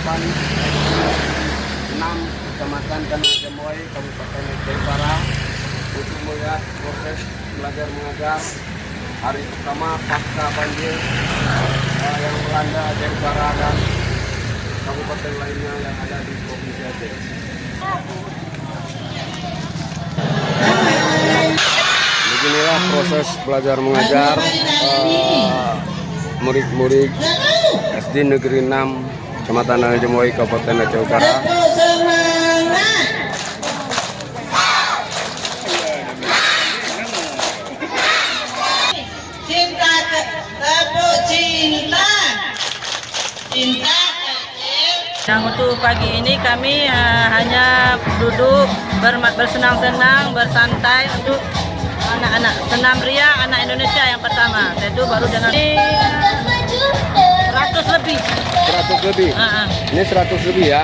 Harapan 6 Kecamatan Tanah Jamoy, Kabupaten Aceh Utara untuk melihat proses belajar mengajar hari pertama pasca banjir yang melanda Aceh Utara dan kabupaten lainnya yang ada di Provinsi Aceh. Beginilah proses belajar mengajar murid-murid SD Negeri 6 Kecamatan Tanah Jamoy, Kabupaten Aceh Utara. Yang untuk pagi ini kami hanya duduk bersenang-senang, bersantai untuk anak-anak senam ria anak Indonesia yang pertama. Itu baru dengan 100 lebih. 100 lebih. Ini 100 lebih ya.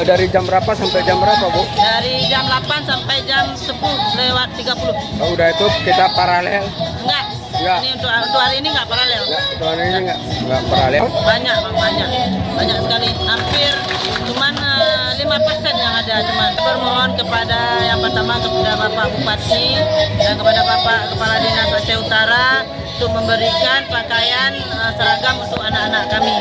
Dari jam berapa sampai jam berapa, Bu? Dari jam 8 sampai jam 10:30. Oh, udah itu kita paralel. Enggak. Ini untuk hari ini enggak paralel. Untuk hari ini enggak paralel. Banyak sekali. Hampir cuman 5% yang ada. Cuman bermohon kepada yang pertama kepada Bapak Bupati dan kepada Bapak Kepala Dinas Aceh Utara untuk memberikan pakaian seragam untuk anak-anak kami.